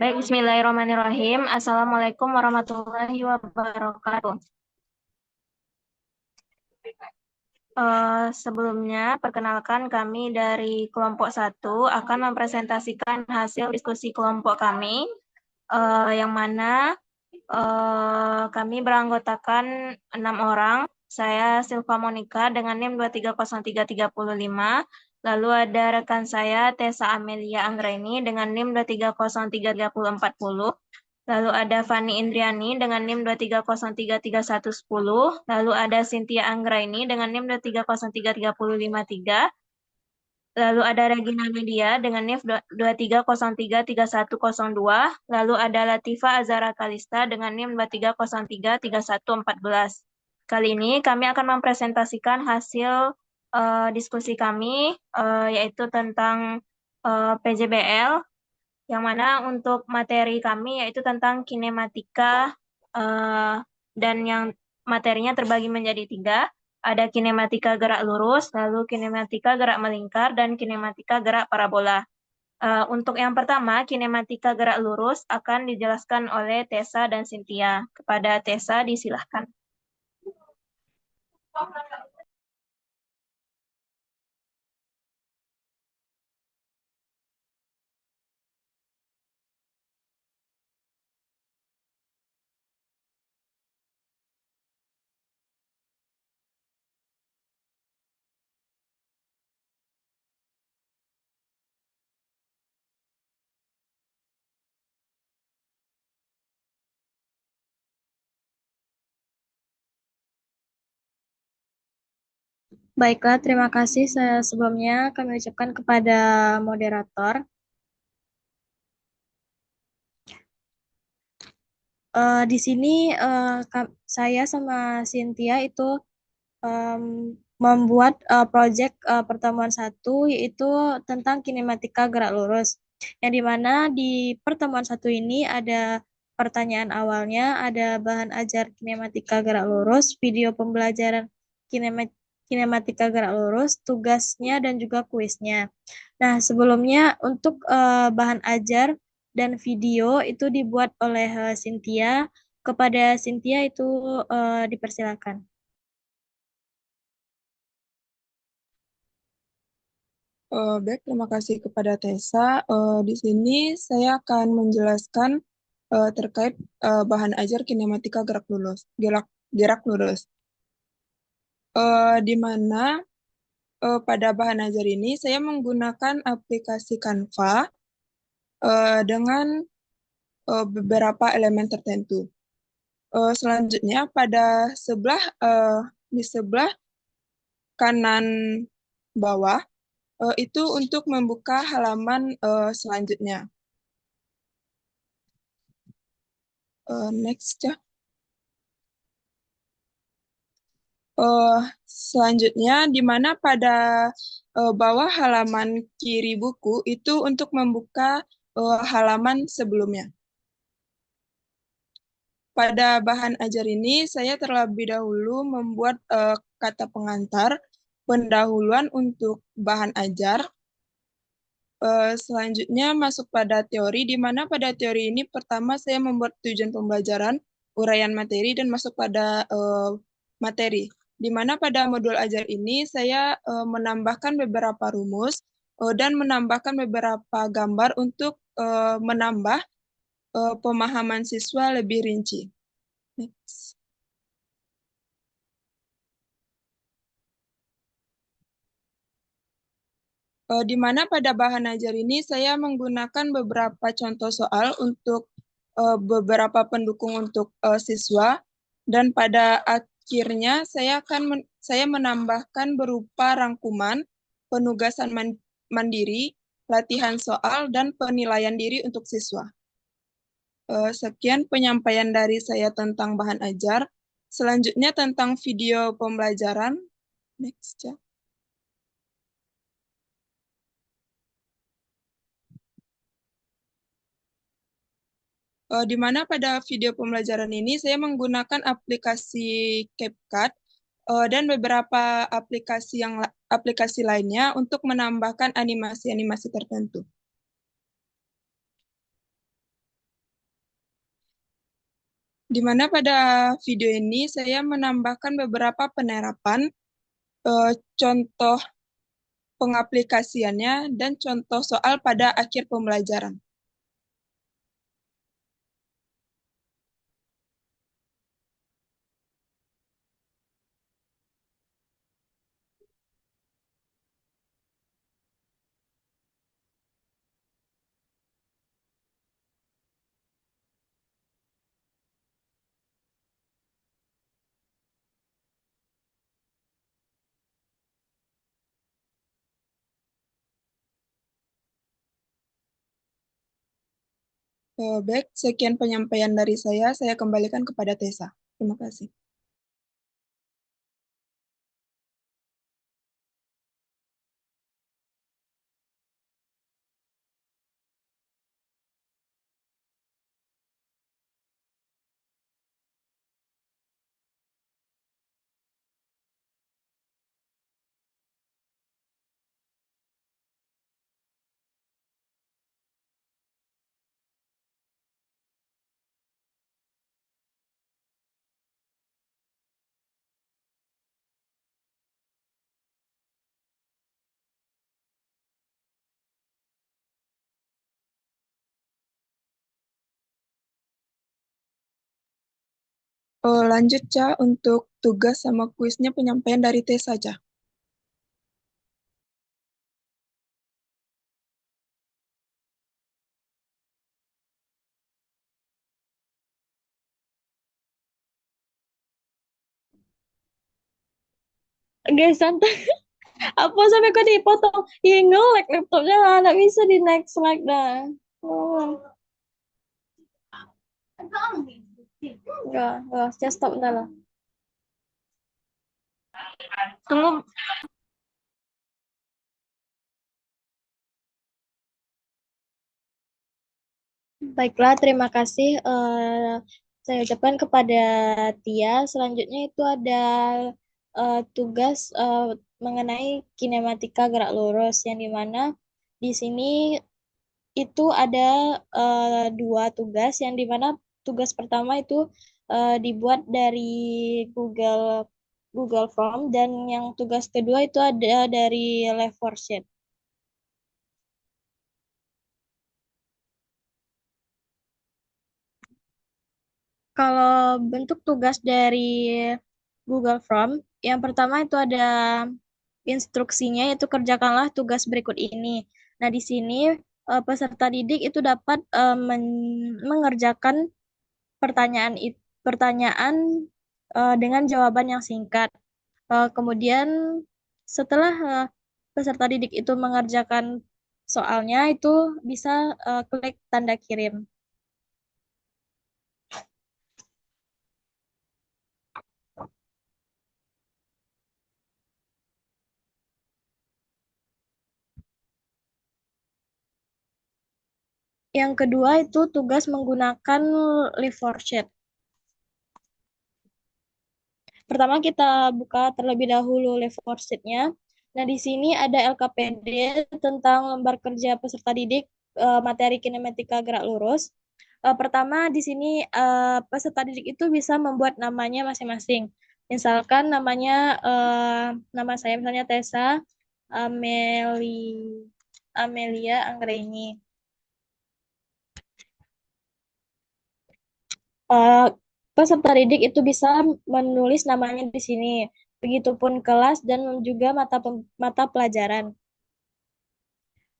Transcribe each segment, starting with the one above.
Baik, bismillahirrahmanirrahim. Assalamualaikum warahmatullahi wabarakatuh. Sebelumnya, perkenalkan kami dari kelompok 1 akan mempresentasikan hasil diskusi kelompok kami, yang mana kami beranggotakan 6 orang. Saya Silva Monica dengan NIM 2303335. Lalu ada rekan saya Tessa Amelia Anggreni dengan NIM 2303040. Lalu ada Fani Indriani dengan NIM 2303310. Lalu ada Cynthia Anggraini dengan NIM 2303353. Lalu ada Regina Media dengan NIF 23033102. Lalu ada Latifa Azara Kalista dengan NIM 23033114. Kali ini kami akan mempresentasikan hasil diskusi kami, yaitu tentang PJBL, yang mana untuk materi kami yaitu tentang kinematika, dan yang materinya terbagi menjadi 3. Ada kinematika gerak lurus, lalu kinematika gerak melingkar, dan kinematika gerak parabola. Untuk yang pertama, kinematika gerak lurus akan dijelaskan oleh Tessa dan Cynthia. Kepada Tessa, disilahkan. Baiklah, terima kasih. Sebelumnya kami ucapkan kepada moderator. Di sini saya sama Cynthia itu em, membuat proyek pertemuan 1 yaitu tentang kinematika gerak lurus. Yang dimana di pertemuan 1 ini ada pertanyaan awalnya, ada bahan ajar kinematika gerak lurus, video pembelajaran kinematika gerak lurus, tugasnya dan juga kuisnya. Nah, sebelumnya untuk bahan ajar dan video itu dibuat oleh Cynthia. Kepada Cynthia itu dipersilakan. Baik, terima kasih kepada Tessa. Di sini saya akan menjelaskan terkait bahan ajar kinematika gerak lurus. Di mana pada bahan ajar ini saya menggunakan aplikasi Canva dengan beberapa elemen tertentu. Selanjutnya di sebelah kanan bawah itu untuk membuka halaman selanjutnya. Next ya. Selanjutnya, di mana pada bawah halaman kiri buku itu untuk membuka halaman sebelumnya. Pada bahan ajar ini, saya terlebih dahulu membuat kata pengantar, pendahuluan untuk bahan ajar. Selanjutnya masuk pada teori, di mana pada teori ini pertama saya membuat tujuan pembelajaran, uraian materi, dan masuk pada materi. Di mana pada modul ajar ini saya menambahkan beberapa rumus dan menambahkan beberapa gambar untuk menambah pemahaman siswa lebih rinci. Next. Di mana pada bahan ajar ini saya menggunakan beberapa contoh soal untuk beberapa pendukung untuk siswa, dan pada akhirnya saya menambahkan berupa rangkuman, penugasan mandiri, latihan soal, dan penilaian diri untuk siswa. Sekian penyampaian dari saya tentang bahan ajar. Selanjutnya tentang video pembelajaran. Next ya. Di mana pada video pembelajaran ini saya menggunakan aplikasi CapCut dan beberapa aplikasi lainnya untuk menambahkan animasi-animasi tertentu. di mana pada video ini saya menambahkan beberapa penerapan, contoh pengaplikasiannya, dan contoh soal pada akhir pembelajaran. Baik, sekian penyampaian dari saya kembalikan kepada Tessa. Terima kasih. Lanjut, Ca, untuk tugas sama kuisnya penyampaian dari Tessa, Ca. Guys, santai. Apa sampai kok dipotong? Iya, nge-lag laptopnya, nggak bisa di next slide dah. Oh. Enggak, just stop bentar lah. Tunggu. Baiklah, terima kasih. Saya ucapkan kepada Tia. Selanjutnya itu ada tugas mengenai kinematika gerak lurus, yang dimana di sini itu ada dua tugas, yang dimana tugas pertama itu dibuat dari Google Google Form, dan yang tugas kedua itu ada dari Left4Sheet. Kalau bentuk tugas dari Google Form, yang pertama itu ada instruksinya, yaitu kerjakanlah tugas berikut ini. Nah, di sini peserta didik itu dapat mengerjakan pertanyaan dengan jawaban yang singkat. Kemudian setelah peserta didik itu mengerjakan soalnya, itu bisa klik tanda kirim. Yang kedua itu tugas menggunakan Left4Sheet. Pertama kita buka terlebih dahulu Left4Sheet-nya. Nah, di sini ada LKPD tentang lembar kerja peserta didik materi kinematika gerak lurus. Pertama di sini peserta didik itu bisa membuat namanya masing-masing. Misalkan namanya nama saya misalnya Tessa Amelia Anggreni. uh, Peserta didik itu bisa menulis namanya di sini. Begitupun kelas dan juga mata pelajaran.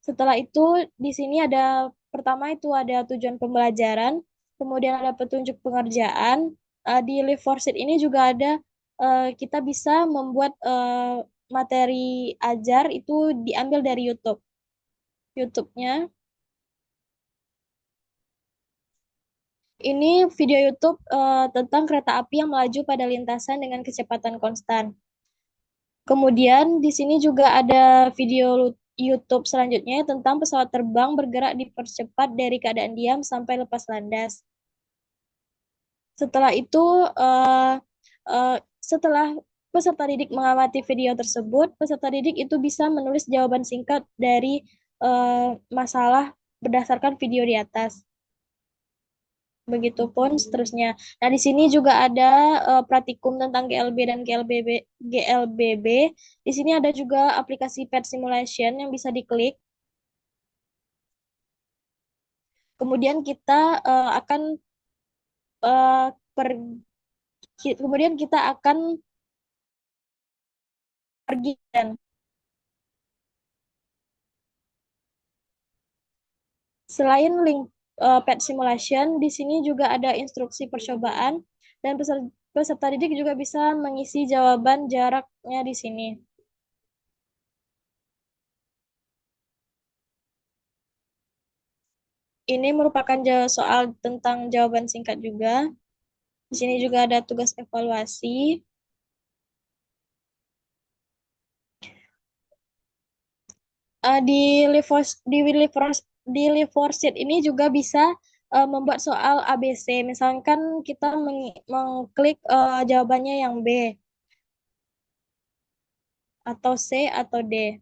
Setelah itu di sini ada pertama itu ada tujuan pembelajaran, kemudian ada petunjuk pengerjaan. Di Live4Sheet ini juga ada kita bisa membuat materi ajar itu diambil dari YouTube. YouTube-nya ini video YouTube tentang kereta api yang melaju pada lintasan dengan kecepatan konstan. Kemudian di sini juga ada video YouTube selanjutnya tentang pesawat terbang bergerak dipercepat dari keadaan diam sampai lepas landas. Setelah itu, setelah peserta didik mengamati video tersebut, peserta didik itu bisa menulis jawaban singkat dari masalah berdasarkan video di atas. begitupun seterusnya. Nah, di sini juga ada praktikum tentang GLB dan GLBB. Di sini ada juga aplikasi pet simulation yang bisa diklik. Kemudian kita akan eh, kemudian kita akan pergi dan selain link pet simulation, di sini juga ada instruksi percobaan dan peserta didik juga bisa mengisi jawaban jaraknya di sini. Ini merupakan soal tentang jawaban singkat juga. Di sini juga ada tugas evaluasi. Di Live Worksheet ini juga bisa membuat soal ABC. Misalkan kita mengklik jawabannya yang B atau C atau D.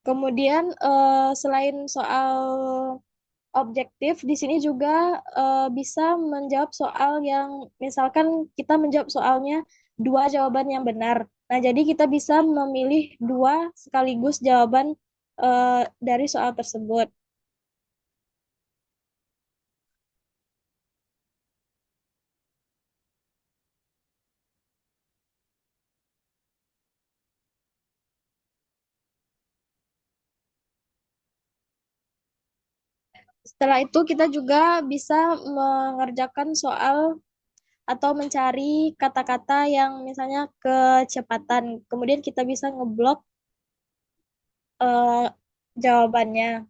Kemudian selain soal objektif, di sini juga bisa menjawab soal yang misalkan kita menjawab soalnya dua jawaban yang benar. Nah, jadi kita bisa memilih dua sekaligus jawaban dari soal tersebut. Setelah itu kita juga bisa mengerjakan soal atau mencari kata-kata yang misalnya kecepatan. Kemudian kita bisa ngeblok jawabannya.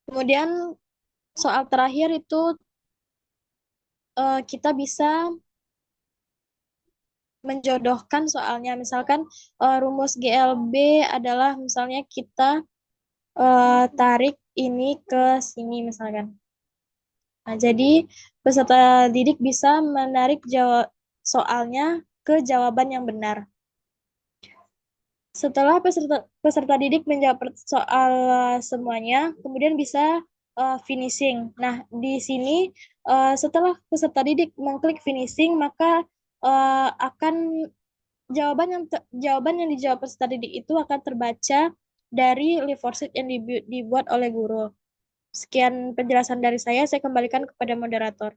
Kemudian soal terakhir itu kita bisa menjodohkan soalnya. Misalkan rumus GLB adalah misalnya kita tarik ini ke sini misalkan. Nah, jadi peserta didik bisa menarik soalnya ke jawaban yang benar. Setelah peserta didik menjawab soal semuanya, kemudian bisa finishing. Nah, di sini setelah peserta didik mengklik finishing, maka akan jawaban yang dijawab peserta didik itu akan terbaca dari live worksheet yang dibuat oleh guru. Sekian penjelasan dari saya kembalikan kepada moderator.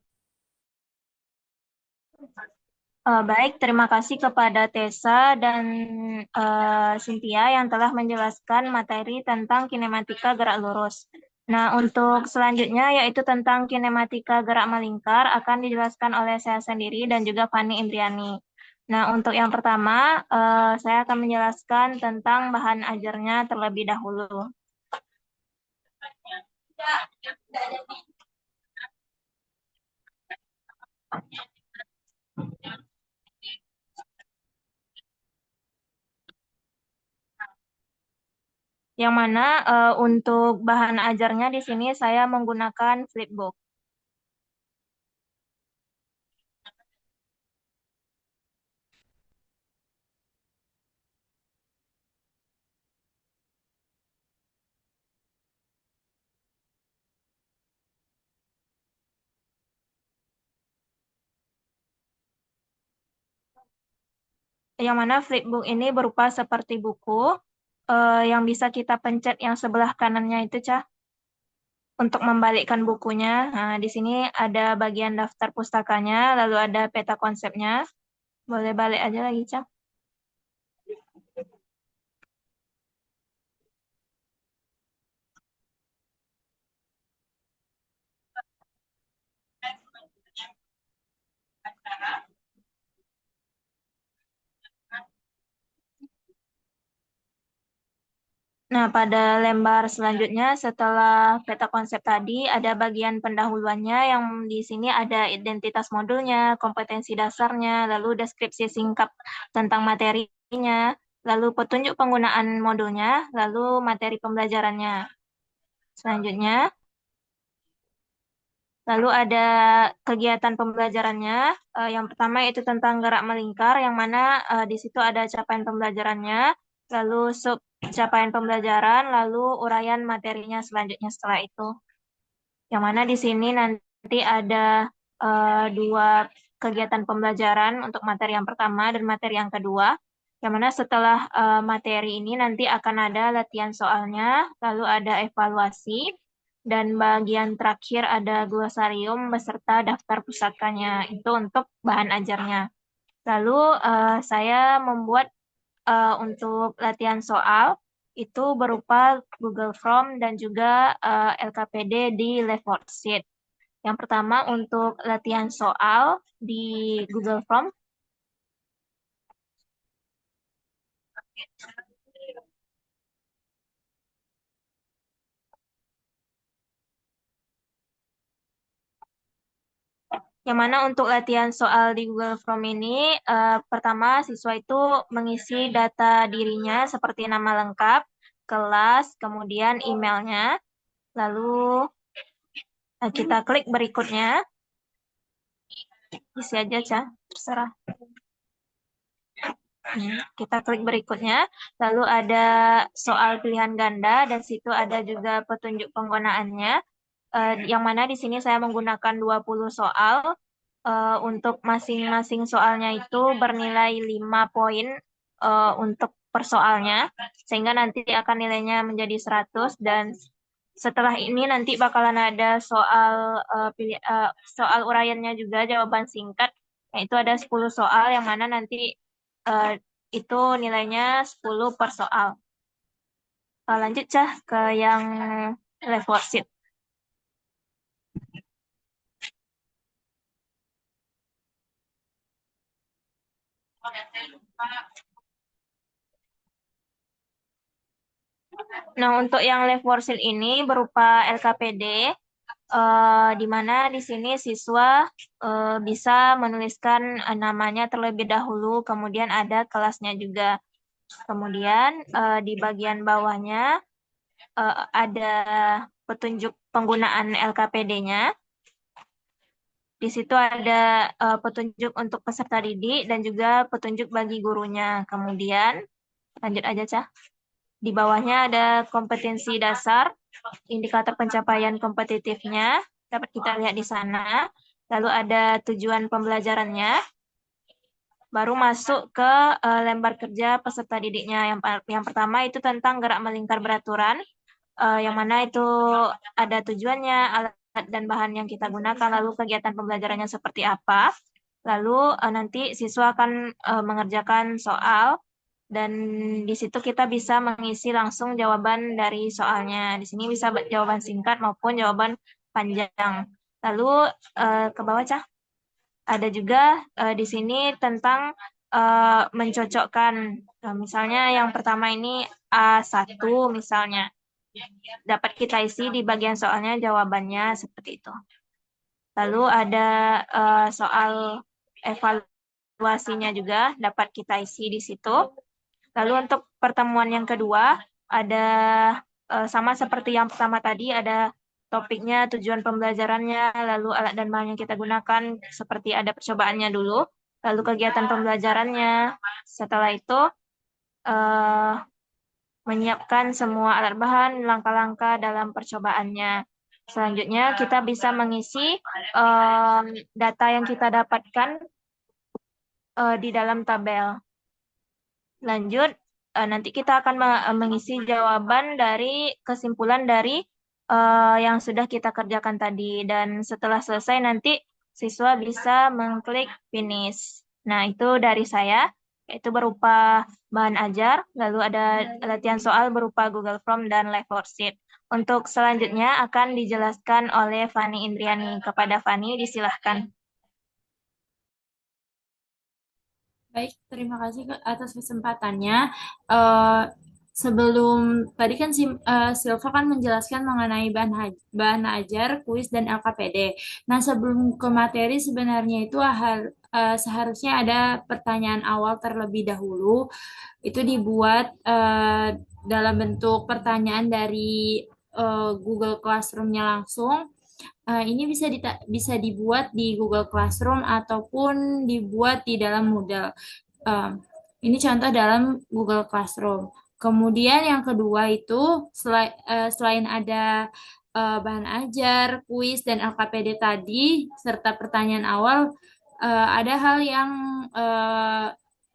Baik, terima kasih kepada Tessa dan Cynthia yang telah menjelaskan materi tentang kinematika gerak lurus. Nah, untuk selanjutnya yaitu tentang kinematika gerak melingkar akan dijelaskan oleh saya sendiri dan juga Fani Indriani. Nah, untuk yang pertama, saya akan menjelaskan tentang bahan ajarnya terlebih dahulu. Yang mana untuk bahan ajarnya di sini saya menggunakan Flipbook. Yang mana Flipbook ini berupa seperti buku yang bisa kita pencet yang sebelah kanannya itu, Cah, untuk membalikkan bukunya. Nah, di sini ada bagian daftar pustakanya, lalu ada peta konsepnya. Boleh balik aja lagi, Cah. Nah, pada lembar selanjutnya setelah peta konsep tadi ada bagian pendahuluannya yang di sini ada identitas modulnya, kompetensi dasarnya, lalu deskripsi singkat tentang materinya, lalu petunjuk penggunaan modulnya, lalu materi pembelajarannya. Selanjutnya, lalu ada kegiatan pembelajarannya. Yang pertama itu tentang gerak melingkar, yang mana di situ ada capaian pembelajarannya. Lalu sub capaian pembelajaran, lalu uraian materinya selanjutnya setelah itu. Yang mana di sini nanti ada dua kegiatan pembelajaran untuk materi yang pertama dan materi yang kedua. Yang mana setelah materi ini nanti akan ada latihan soalnya, lalu ada evaluasi, dan bagian terakhir ada glosarium beserta daftar pusakanya. Itu untuk bahan ajarnya. Lalu saya membuat untuk latihan soal itu berupa Google Form dan juga LKPD di Lefortsit. Yang pertama untuk latihan soal di Google Form. Yang mana untuk latihan soal di Google Form ini, pertama siswa itu mengisi data dirinya seperti nama lengkap, kelas, kemudian emailnya. Lalu kita klik berikutnya. Isi aja, Cah. Terserah. Kita klik berikutnya. Lalu ada soal pilihan ganda, dan situ ada juga petunjuk penggunaannya. Yang mana di sini saya menggunakan 20 soal. Untuk masing-masing soalnya itu bernilai 5 poin untuk per soalnya. Sehingga nanti akan nilainya menjadi 100, dan setelah ini nanti bakalan ada soal uraiannya juga, jawaban singkat. Yaitu ada 10 soal yang mana nanti itu nilainya 10 per soal. Lanjut, Cah, ke yang Lefortsit. Nah, untuk yang Lefortsit ini berupa LKPD, di mana di sini siswa bisa menuliskan namanya terlebih dahulu, kemudian ada kelasnya juga. Kemudian di bagian bawahnya ada petunjuk penggunaan LKPD-nya. Di situ ada petunjuk untuk peserta didik dan juga petunjuk bagi gurunya. Kemudian, lanjut aja, Cah. Di bawahnya ada kompetensi dasar, indikator pencapaian kompetitifnya, dapat kita lihat di sana. Lalu ada tujuan pembelajarannya, baru masuk ke lembar kerja peserta didiknya. Yang pertama itu tentang gerak melingkar beraturan, yang mana itu ada tujuannya, alat dan bahan yang kita gunakan, lalu kegiatan pembelajarannya seperti apa. Lalu nanti siswa akan mengerjakan soal, dan di situ kita bisa mengisi langsung jawaban dari soalnya. Di sini bisa jawaban singkat maupun jawaban panjang. Lalu ke bawah, Cah. Ada juga di sini tentang mencocokkan. Misalnya yang pertama ini A1 misalnya. Dapat kita isi di bagian soalnya jawabannya seperti itu. Lalu ada soal evaluasinya juga dapat kita isi di situ. Lalu untuk pertemuan yang kedua ada sama seperti yang pertama tadi, ada topiknya, tujuan pembelajarannya, lalu alat dan bahan yang kita gunakan, seperti ada percobaannya dulu, lalu kegiatan pembelajarannya. Setelah itu menyiapkan semua alat bahan, langkah-langkah dalam percobaannya. Selanjutnya kita bisa mengisi data yang kita dapatkan di dalam tabel. Lanjut, nanti kita akan mengisi jawaban dari kesimpulan dari yang sudah kita kerjakan tadi. Dan setelah selesai nanti siswa bisa mengklik finish. Nah, itu dari saya. Itu berupa bahan ajar, lalu ada latihan soal berupa Google Form dan Lefortsit. Untuk selanjutnya akan dijelaskan oleh Fani Indriani. Kepada Fani, disilahkan. Baik, terima kasih atas kesempatannya. Sebelum tadi kan Silva kan menjelaskan mengenai bahan ajar, kuis, dan LKPD. Nah, sebelum ke materi sebenarnya itu seharusnya ada pertanyaan awal terlebih dahulu. Itu dibuat dalam bentuk pertanyaan dari Google Classroom-nya langsung. Ini bisa dibuat di Google Classroom ataupun dibuat di dalam Moodle. Ini contoh dalam Google Classroom. Kemudian yang kedua itu selain ada bahan ajar, kuis, dan LKPD tadi, serta pertanyaan awal, ada hal yang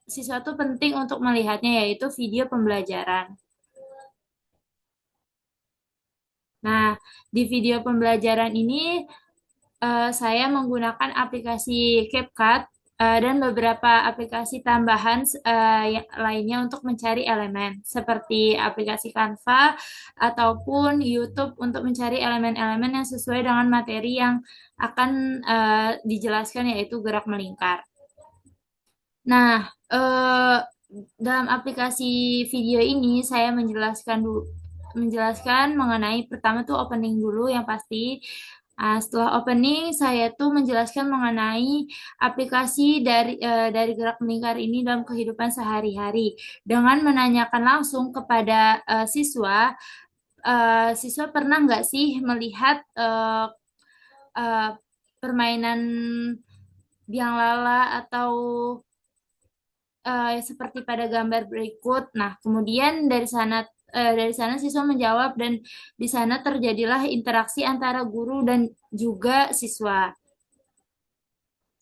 siswa itu penting untuk melihatnya, yaitu video pembelajaran. Nah, di video pembelajaran ini saya menggunakan aplikasi CapCut dan beberapa aplikasi tambahan lainnya untuk mencari elemen, seperti aplikasi Canva ataupun YouTube untuk mencari elemen-elemen yang sesuai dengan materi yang akan dijelaskan, yaitu gerak melingkar. Nah, dalam aplikasi video ini saya menjelaskan mengenai pertama tuh opening dulu yang pasti. Setelah opening, saya tuh menjelaskan mengenai aplikasi dari gerak melingkar ini dalam kehidupan sehari-hari dengan menanyakan langsung kepada siswa, siswa pernah nggak sih melihat permainan biang lala atau seperti pada gambar berikut. Nah, kemudian dari sana siswa menjawab dan di sana terjadilah interaksi antara guru dan juga siswa.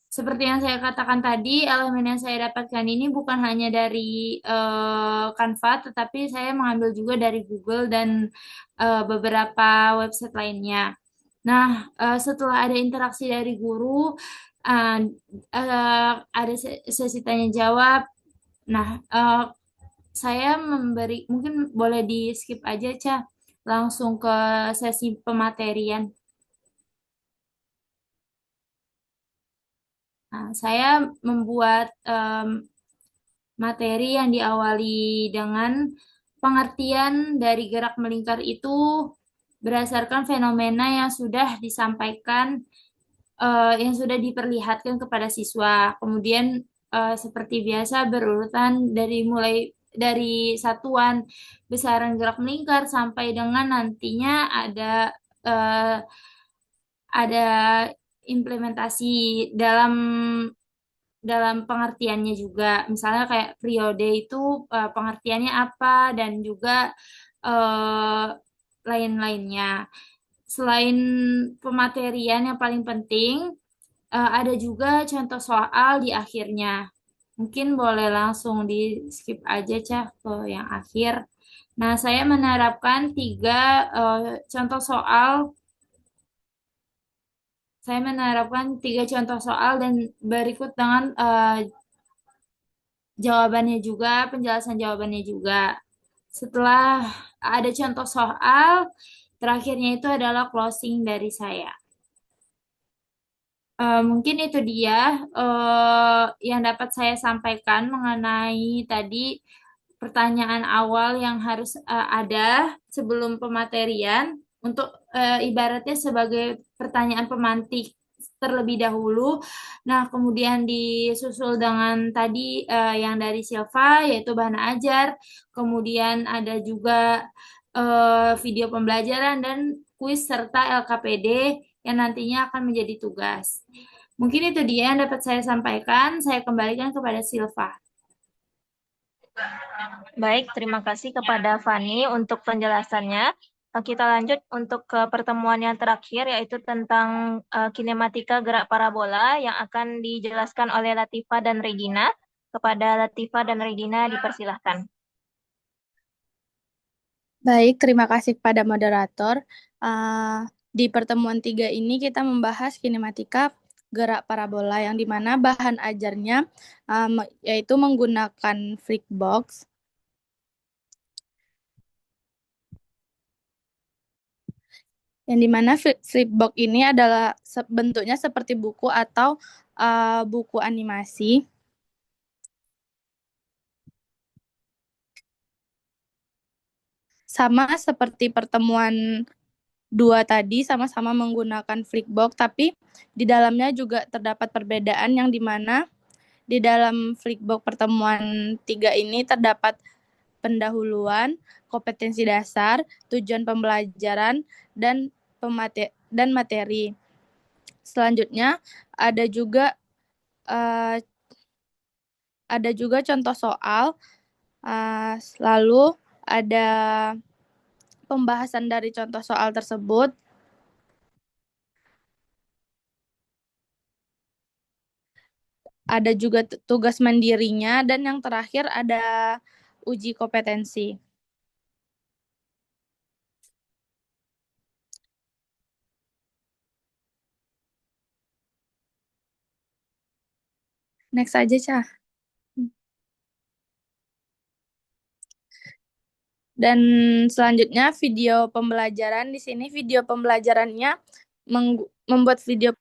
Seperti yang saya katakan tadi, elemen yang saya dapatkan ini bukan hanya dari Canva, tetapi saya mengambil juga dari Google dan beberapa website lainnya. Nah, setelah ada interaksi dari guru, uh, ada sesi tanya jawab. Nah, saya mungkin boleh di skip aja, Ca, langsung ke sesi pematerian. Nah, saya membuat materi yang diawali dengan pengertian dari gerak melingkar itu berdasarkan fenomena yang sudah disampaikan, yang sudah diperlihatkan kepada siswa. Kemudian seperti biasa berurutan mulai dari satuan besaran gerak melingkar sampai dengan nantinya uh, ada implementasi dalam pengertiannya juga. Misalnya kayak periode itu pengertiannya apa dan juga uh, lain-lainnya. Selain pematerian yang paling penting, ada juga contoh soal di akhirnya. Mungkin boleh langsung di skip aja, Cah, ke yang akhir. Nah, saya menerapkan 3 contoh soal. Saya menerapkan 3 contoh soal dan berikut dengan jawabannya juga, penjelasan jawabannya juga. Setelah ada contoh soal, terakhirnya itu adalah closing dari saya. Mungkin itu dia yang dapat saya sampaikan mengenai tadi pertanyaan awal yang harus ada sebelum pematerian untuk ibaratnya sebagai pertanyaan pemantik terlebih dahulu. Nah, kemudian disusul dengan tadi yang dari Silva yaitu bahan ajar, kemudian ada juga video pembelajaran dan kuis serta LKPD yang nantinya akan menjadi tugas. Mungkin itu dia yang dapat saya sampaikan. Saya kembalikan kepada Silva. Baik, terima kasih kepada Fani untuk penjelasannya. Kita lanjut untuk ke pertemuan yang terakhir, yaitu tentang kinematika gerak parabola yang akan dijelaskan oleh Latifa dan Regina. Kepada Latifa dan Regina, dipersilahkan. Baik, terima kasih kepada moderator. Di pertemuan 3 ini kita membahas kinematika gerak parabola yang dimana bahan ajarnya yaitu menggunakan Flipbox. Yang dimana Flipbox ini adalah bentuknya seperti buku atau buku animasi. Sama seperti pertemuan 2 tadi, sama-sama menggunakan Flipbox, tapi di dalamnya juga terdapat perbedaan yang dimana di dalam Flipbox pertemuan 3 ini terdapat pendahuluan, kompetensi dasar, tujuan pembelajaran, dan materi. Selanjutnya ada juga contoh soal, lalu ada pembahasan dari contoh soal tersebut, ada juga tugas mandirinya, dan yang terakhir ada uji kompetensi. Next aja, Cah. Dan selanjutnya video pembelajaran. Di sini video pembelajarannya membuat video.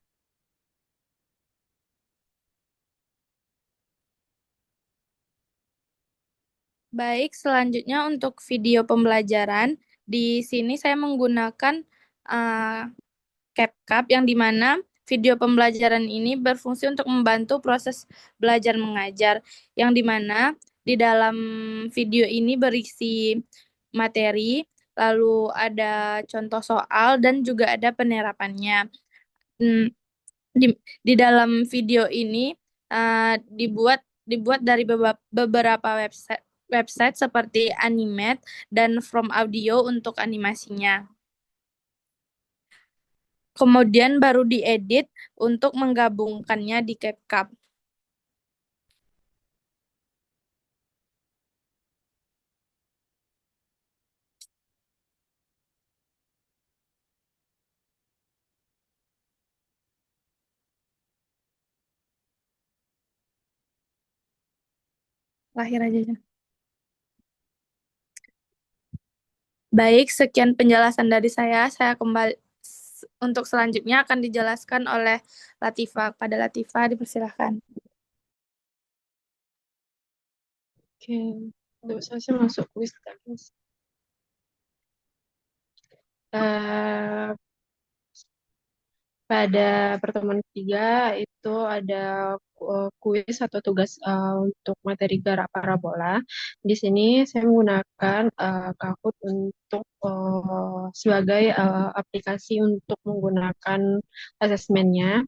Baik, selanjutnya untuk video pembelajaran, di sini saya menggunakan CapCut yang dimana video pembelajaran ini berfungsi untuk membantu proses belajar mengajar, yang dimana di dalam video ini berisi materi, lalu ada contoh soal, dan juga ada penerapannya. Di dalam video ini dibuat dari beberapa website seperti Animate dan From Audio untuk animasinya. Kemudian baru diedit untuk menggabungkannya di CapCut. Lahir aja. Baik, sekian penjelasan dari saya. Saya kembali untuk selanjutnya akan dijelaskan oleh Latifah. Pada Latifah, dipersilahkan. Oke, untuk saya masuk kuis guys. Pada pertemuan ketiga itu ada kuis atau tugas untuk materi gerak parabola. Di sini saya menggunakan Kahoot untuk sebagai aplikasi untuk menggunakan asesmennya.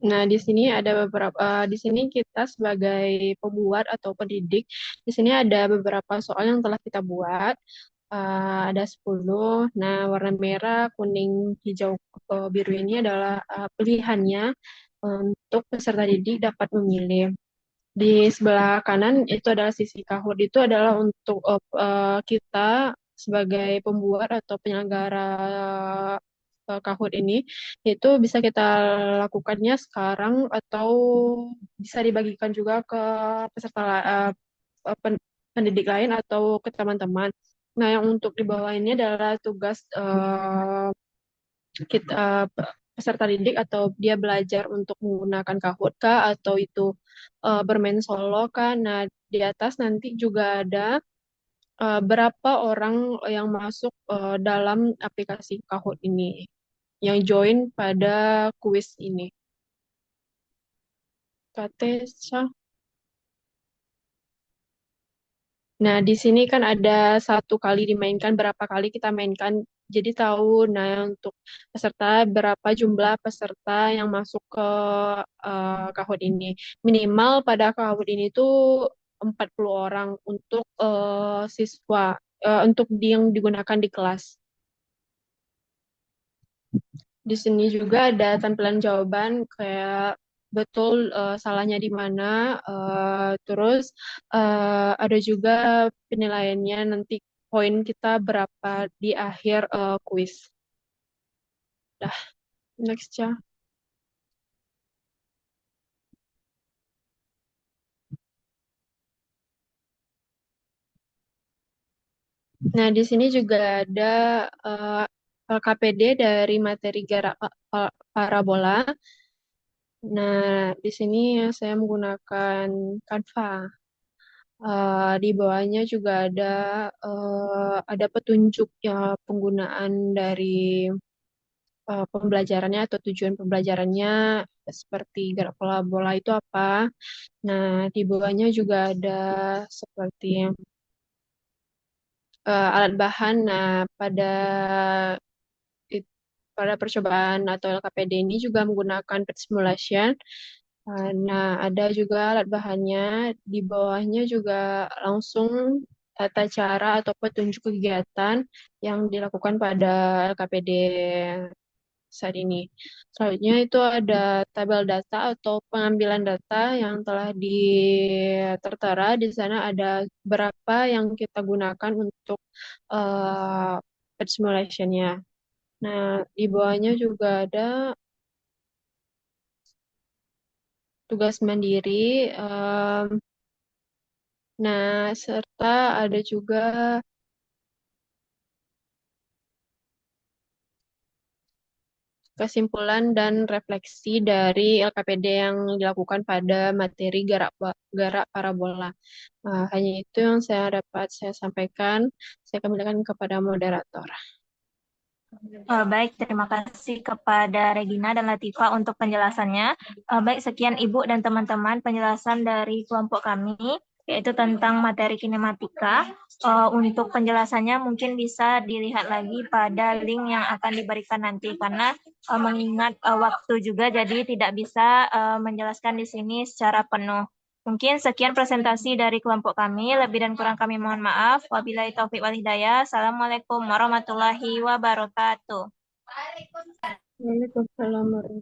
Nah, di sini ada beberapa, di sini kita sebagai pembuat atau pendidik, di sini ada beberapa soal yang telah kita buat. Ada 10. Nah, warna merah, kuning, hijau, biru ini adalah pilihannya untuk peserta didik dapat memilih. Di sebelah kanan itu adalah sisi Kahoot, itu adalah untuk kita sebagai pembuat atau penyelenggara Kahoot ini, itu bisa kita lakukannya sekarang atau bisa dibagikan juga ke peserta pendidik lain atau ke teman-teman. Nah, yang untuk di bawah ini adalah tugas kita peserta didik atau dia belajar untuk menggunakan Kahoot kah atau itu bermain solo kah. Nah, di atas nanti juga ada berapa orang yang masuk dalam aplikasi Kahoot ini, yang join pada kuis ini. Katesha. Nah, di sini kan ada satu kali dimainkan, berapa kali kita mainkan. Jadi tahu, nah untuk peserta, berapa jumlah peserta yang masuk ke Kahoot ini. Minimal pada Kahoot ini tuh 40 orang untuk siswa, untuk yang digunakan di kelas. Di sini juga ada tampilan jawaban kayak betul salahnya di mana, terus ada juga penilaiannya nanti poin kita berapa di akhir kuis. Dah, next ya. Nah, di sini juga ada LKPD dari materi gerak parabola. Nah, di sini saya menggunakan Canva. Di bawahnya juga ada petunjuk ya penggunaan dari pembelajarannya atau tujuan pembelajarannya seperti gerak pola bola itu apa. Nah, di bawahnya juga ada seperti alat bahan. Nah, pada percobaan atau LKPD ini juga menggunakan pet simulation. Nah, ada juga alat bahannya. Di bawahnya juga langsung tata cara atau petunjuk kegiatan yang dilakukan pada LKPD saat ini. Selanjutnya itu ada tabel data atau pengambilan data yang telah tertera. Di sana ada berapa yang kita gunakan untuk pet simulation-nya. Nah, di bawahnya juga ada tugas mandiri. Nah, serta ada juga kesimpulan dan refleksi dari LKPD yang dilakukan pada materi gerak parabola. Hanya itu yang dapat saya sampaikan. Saya kembalikan kepada moderator. Baik, terima kasih kepada Regina dan Latifa untuk penjelasannya. Baik, sekian Ibu dan teman-teman penjelasan dari kelompok kami, yaitu tentang materi kinematika. Untuk penjelasannya mungkin bisa dilihat lagi pada link yang akan diberikan nanti, karena mengingat waktu juga, jadi tidak bisa menjelaskan di sini secara penuh. Mungkin sekian presentasi dari kelompok kami. Lebih dan kurang kami mohon maaf. Wabillahi taufiq wal hidayah. Assalamualaikum warahmatullahi wabarakatuh. Waalaikumsalam warahmatullahi